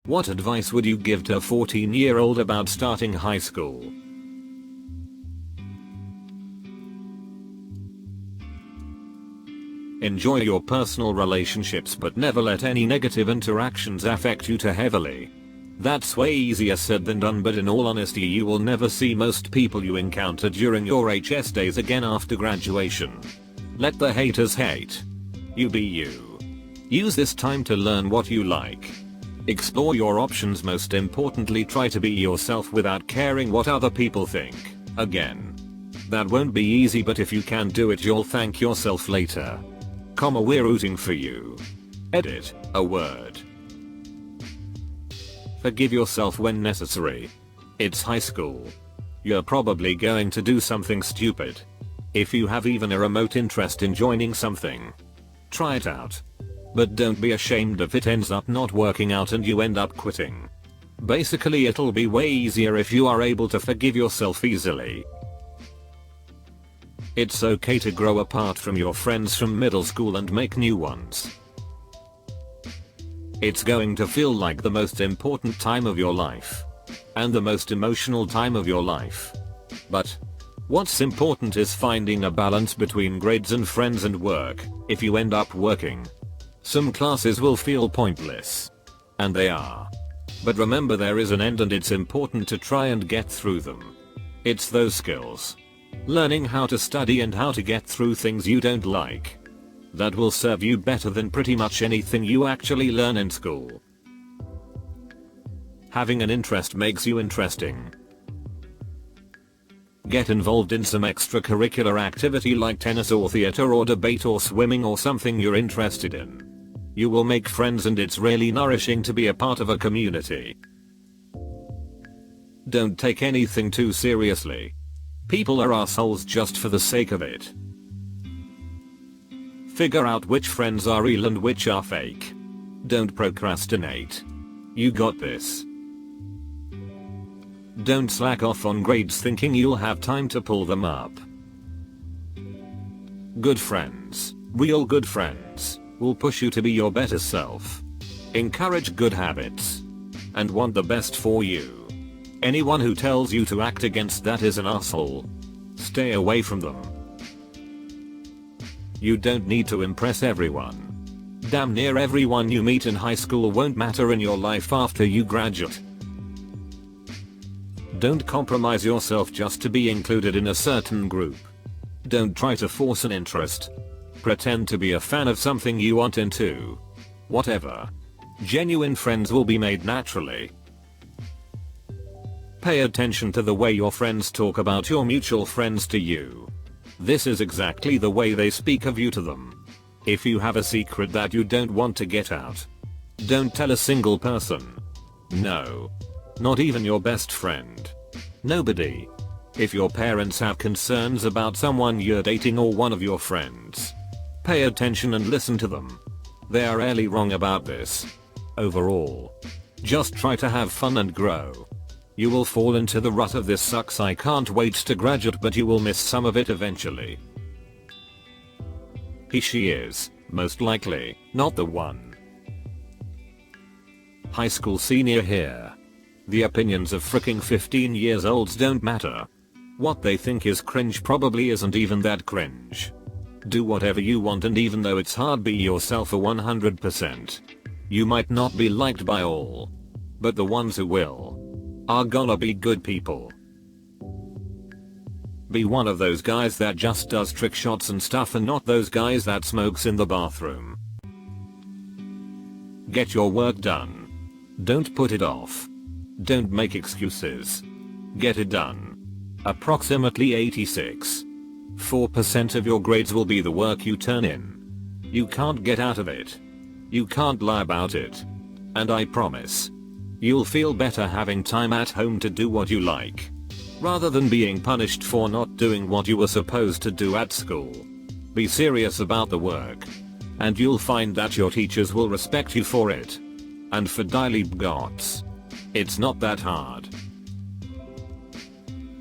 What advice would you give to a 14-year-old about starting high school? Enjoy your personal relationships, but never let any negative interactions affect you too heavily. That's way easier said than done, but in all honesty you will never see most people you encounter during your HS days again after graduation. Let the haters hate. You be you. Use this time to learn what you like. Explore your options, most importantly try to be yourself without caring what other people think. Again, that won't be easy, but if you can do it you'll thank yourself later. We're rooting for you. Edit, a word. Forgive yourself when necessary. It's high school. You're probably going to do something stupid. If you have even a remote interest in joining something, try it out. But don't be ashamed if it ends up not working out and you end up quitting. Basically, it'll be way easier if you are able to forgive yourself easily. It's okay to grow apart from your friends from middle school and make new ones. It's going to feel like the most important time of your life. And the most emotional time of your life. But what's important is finding a balance between grades and friends and work. If you end up working, some classes will feel pointless. And they are. But remember, there is an end and it's important to try and get through them. It's those skills. Learning how to study and how to get through things you don't like. That will serve you better than pretty much anything you actually learn in school. Having an interest makes you interesting. Get involved in some extracurricular activity like tennis or theater or debate or swimming or something you're interested in. You will make friends and it's really nourishing to be a part of a community. Don't take anything too seriously. People are assholes just for the sake of it. Figure out which friends are real and which are fake. Don't procrastinate. You got this. Don't slack off on grades thinking you'll have time to pull them up. Good friends, real good friends, will push you to be your better self. Encourage good habits. And want the best for you. Anyone who tells you to act against that is an asshole. Stay away from them. You don't need to impress everyone. Damn near everyone you meet in high school won't matter in your life after you graduate. Don't compromise yourself just to be included in a certain group. Don't try to force an interest. Pretend to be a fan of something you aren't into. Whatever. Genuine friends will be made naturally. Pay attention to the way your friends talk about your mutual friends to you. This is exactly the way they speak of you to them. If you have a secret that you don't want to get out, don't tell a single person. No. Not even your best friend. Nobody. If your parents have concerns about someone you're dating or one of your friends, pay attention and listen to them. They are rarely wrong about this. Overall, just try to have fun and grow. You will fall into the rut of this sucks I can't wait to graduate, but you will miss some of it eventually. She is, most likely, not the one. High school senior here. The opinions of fricking 15 years olds don't matter. What they think is cringe probably isn't even that cringe. Do whatever you want, and even though it's hard, be yourself 100%. You might not be liked by all, but the ones who will are gonna be good people. Be one of those guys that just does trick shots and stuff, and not those guys that smokes in the bathroom. Get your work done. Don't put it off. Don't make excuses. Get it done. Approximately 86.4% of your grades will be the work you turn in. You can't get out of it. You can't lie about it. And I promise, you'll feel better having time at home to do what you like, rather than being punished for not doing what you were supposed to do at school. Be serious about the work, and you'll find that your teachers will respect you for it. And for daily gods, it's not that hard.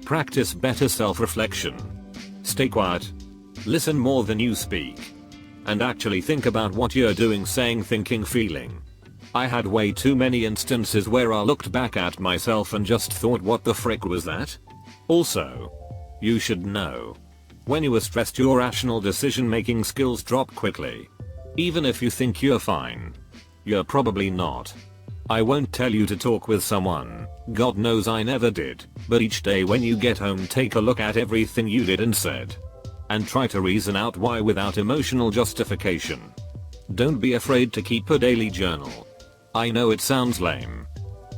Practice better self-reflection. Stay quiet. Listen more than you speak. And actually think about what you're doing, saying, thinking, feeling. I had way too many instances where I looked back at myself and just thought, what the frick was that? Also, you should know. When you are stressed, your rational decision making skills drop quickly. Even if you think you're fine, you're probably not. I won't tell you to talk with someone, God knows I never did, but each day when you get home, take a look at everything you did and said. And try to reason out why without emotional justification. Don't be afraid to keep a daily journal. I know it sounds lame,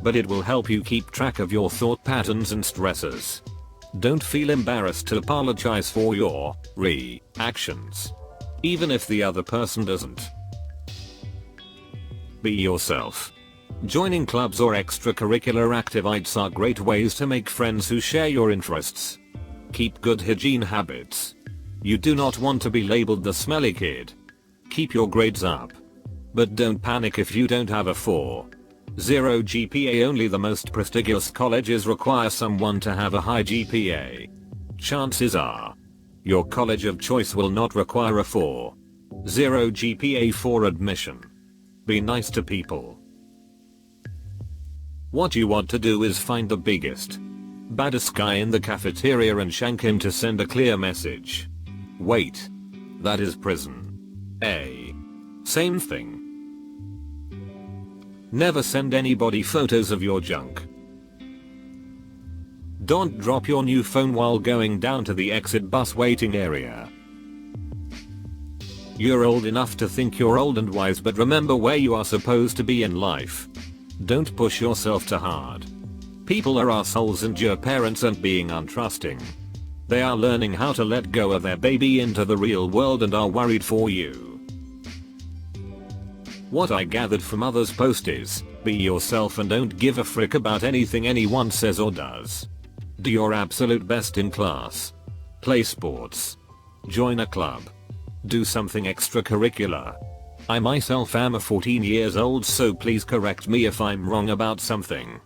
but it will help you keep track of your thought patterns and stresses. Don't feel embarrassed to apologize for your reactions, even if the other person doesn't. Be yourself. Joining clubs or extracurricular activities are great ways to make friends who share your interests. Keep good hygiene habits. You do not want to be labeled the smelly kid. Keep your grades up. But don't panic if you don't have a 4.0 GPA. Only the most prestigious colleges require someone to have a high GPA. Chances are, your college of choice will not require a 4.0 GPA for admission. Be nice to people. What you want to do is find the biggest, baddest guy in the cafeteria and shank him to send a clear message. Wait. That is prison. Same thing. Never send anybody photos of your junk. Don't drop your new phone while going down to the exit bus waiting area. You're old enough to think you're old and wise, but remember where you are supposed to be in life. Don't push yourself too hard. People are assholes and your parents aren't being untrusting. They are learning how to let go of their baby into the real world and are worried for you. What I gathered from others' posts is, be yourself and don't give a frick about anything anyone says or does. Do your absolute best in class. Play sports. Join a club. Do something extracurricular. I myself am a 14 years old, so please correct me if I'm wrong about something.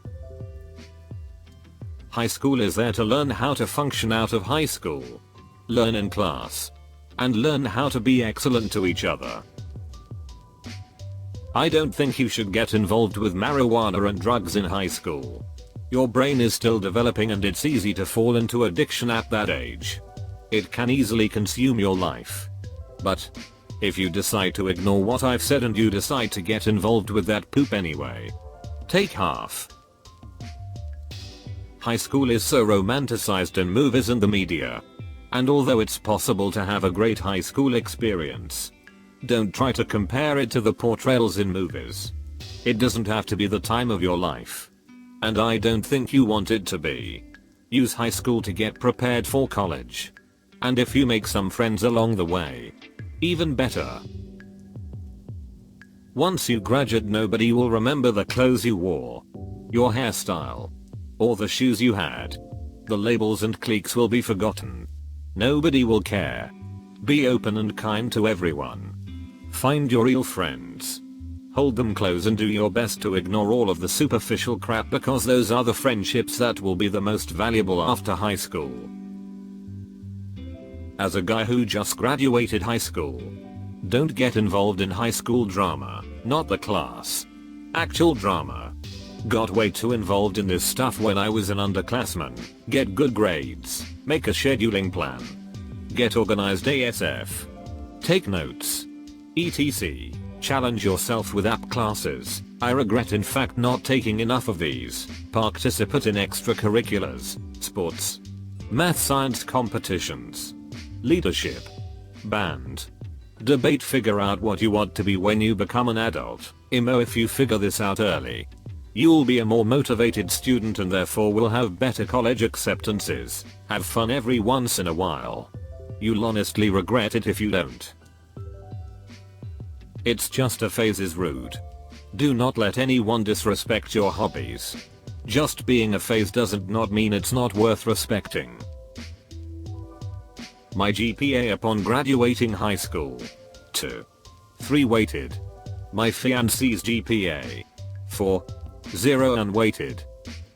High school is there to learn how to function out of high school. Learn in class. And learn how to be excellent to each other. I don't think you should get involved with marijuana and drugs in high school. Your brain is still developing and it's easy to fall into addiction at that age. It can easily consume your life. But if you decide to ignore what I've said and you decide to get involved with that poop anyway, take half. High school is so romanticized in movies and the media. And although it's possible to have a great high school experience, don't try to compare it to the portrayals in movies. It doesn't have to be the time of your life. And I don't think you want it to be. Use high school to get prepared for college. And if you make some friends along the way, even better. Once you graduate, nobody will remember the clothes you wore, your hairstyle, or the shoes you had. The labels and cliques will be forgotten. Nobody will care. Be open and kind to everyone. Find your real friends. Hold them close and do your best to ignore all of the superficial crap, because those are the friendships that will be the most valuable after high school. As a guy who just graduated high school, don't get involved in high school drama, not the class. Actual drama. Got way too involved in this stuff when I was an underclassman. Get good grades. Make a scheduling plan. Get organized ASF. Take notes. etc. Challenge yourself with app classes. I regret in fact not taking enough of these. Participate in extracurriculars, sports, math science competitions, leadership, band, debate. Figure out what you want to be when you become an adult. If you figure this out early, you'll be a more motivated student and therefore will have better college acceptances. Have fun every once in a while. You'll honestly regret it if you don't. It's just a phase is rude. Do not let anyone disrespect your hobbies. Just being a phase doesn't not mean it's not worth respecting. My GPA upon graduating high school. 2.3 weighted. My fiancee's GPA. 4.0 unweighted.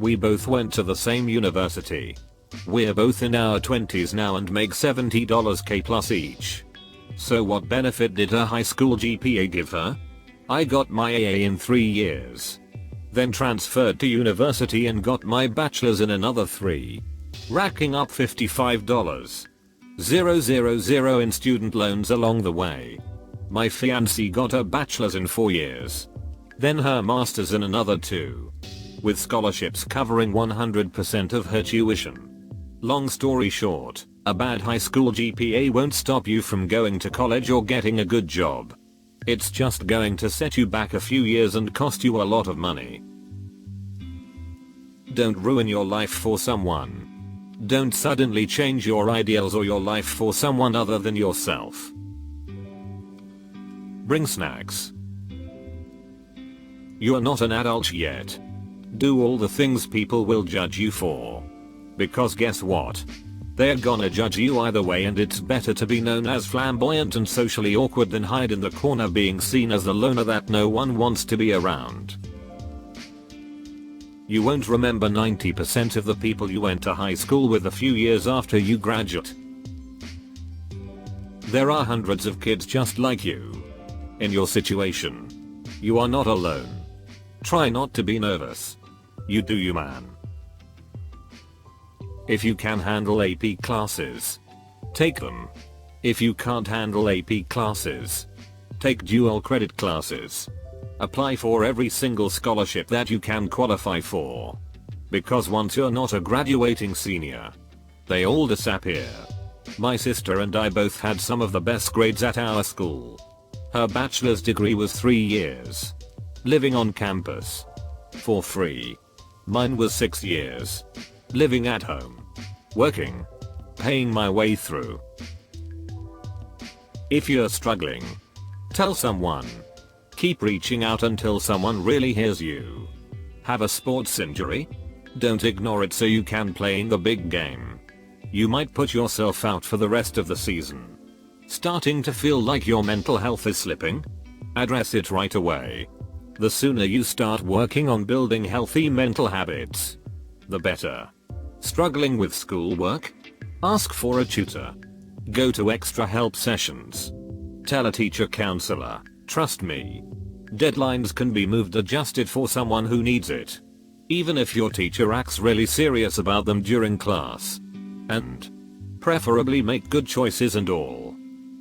We both went to the same university. We're both in our 20s now and make $70K plus each. So what benefit did her high school GPA give her? I got my AA in 3 years. Then transferred to university and got my bachelor's in another 3. Racking up $55,000 in student loans along the way. My fiancée got her bachelor's in 4 years. Then her master's in another 2. With scholarships covering 100% of her tuition. Long story short, a bad high school GPA won't stop you from going to college or getting a good job. It's just going to set you back a few years and cost you a lot of money. Don't ruin your life for someone. Don't suddenly change your ideals or your life for someone other than yourself. Bring snacks. You are not an adult yet. Do all the things people will judge you for. Because guess what? They're gonna judge you either way, and it's better to be known as flamboyant and socially awkward than hide in the corner being seen as the loner that no one wants to be around. You won't remember 90% of the people you went to high school with a few years after you graduate. There are hundreds of kids just like you. In your situation. You are not alone. Try not to be nervous. You do you, man. If you can handle AP classes, take them. If you can't handle AP classes, take dual credit classes. Apply for every single scholarship that you can qualify for. Because once you're not a graduating senior, they all disappear. My sister and I both had some of the best grades at our school. Her bachelor's degree was 3 years. Living on campus. For free. Mine was 6 years. Living at home. Working. Paying my way through. If you're struggling, tell someone. Keep reaching out until someone really hears you. Have a sports injury? Don't ignore it so you can play in the big game. You might put yourself out for the rest of the season. Starting to feel like your mental health is slipping? Address it right away. The sooner you start working on building healthy mental habits, the better. Struggling with schoolwork? Ask for a tutor. Go to extra help sessions. Tell a teacher counselor. Trust me. Deadlines can be moved, adjusted for someone who needs it. Even if your teacher acts really serious about them during class. And preferably make good choices and all.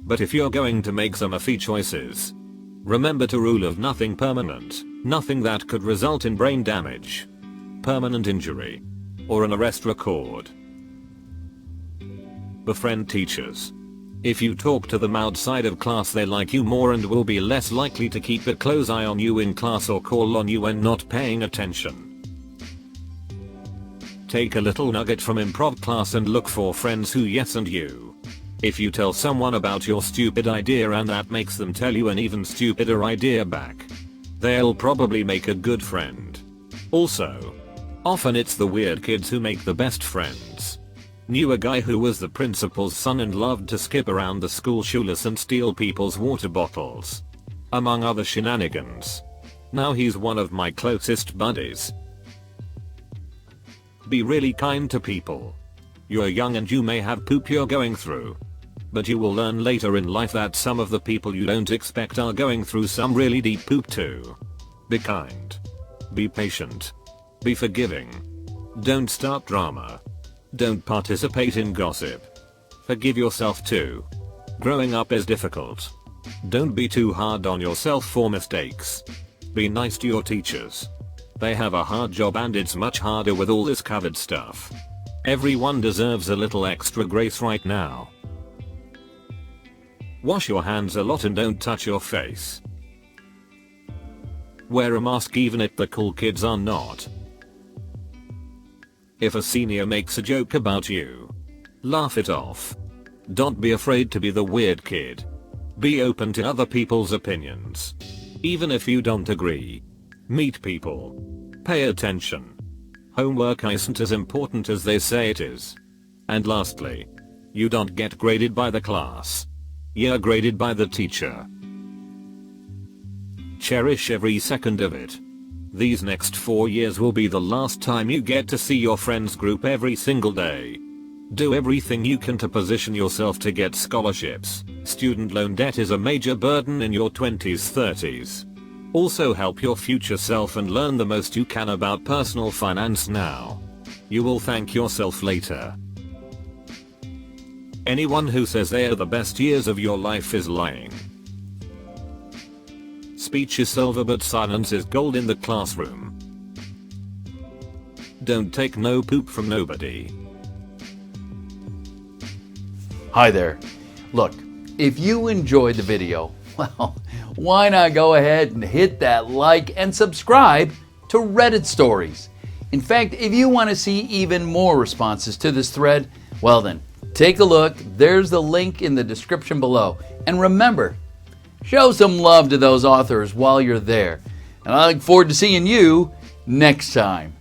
But if you're going to make some iffy choices, remember the rule of nothing permanent, nothing that could result in brain damage, permanent injury, or an arrest record. Befriend teachers. If you talk to them outside of class, they like you more and will be less likely to keep a close eye on you in class or call on you when not paying attention. Take a little nugget from improv class and look for friends who yes and you. If you tell someone about your stupid idea and that makes them tell you an even stupider idea back, they'll probably make a good friend. Also, often it's the weird kids who make the best friends. Knew a guy who was the principal's son and loved to skip around the school shoeless and steal people's water bottles. Among other shenanigans. Now he's one of my closest buddies. Be really kind to people. You're young and you may have poop you're going through. But you will learn later in life that some of the people you don't expect are going through some really deep poop too. Be kind. Be patient. Be forgiving. Don't start drama. Don't participate in gossip. Forgive yourself too. Growing up is difficult. Don't be too hard on yourself for mistakes. Be nice to your teachers. They have a hard job and it's much harder with all this COVID stuff. Everyone deserves a little extra grace right now. Wash your hands a lot and don't touch your face. Wear a mask even if the cool kids are not. If a senior makes a joke about you, laugh it off. Don't be afraid to be the weird kid. Be open to other people's opinions. Even if you don't agree. Meet people. Pay attention. Homework isn't as important as they say it is. And lastly, you don't get graded by the class. You're graded by the teacher. Cherish every second of it. These next 4 years will be the last time you get to see your friends group every single day. Do everything you can to position yourself to get scholarships. Student loan debt is a major burden in your 20s, 30s. Also help your future self and learn the most you can about personal finance now. You will thank yourself later. Anyone who says they are the best years of your life is lying. Speech is silver but silence is gold in the classroom. Don't take no poop from nobody. Hi there. Look, if you enjoyed the video, well, why not go ahead and hit that like and subscribe to Reddit Stories. In fact, if you want to see even more responses to this thread, well then, take a look. There's the link in the description below. And remember, show some love to those authors while you're there. And I look forward to seeing you next time.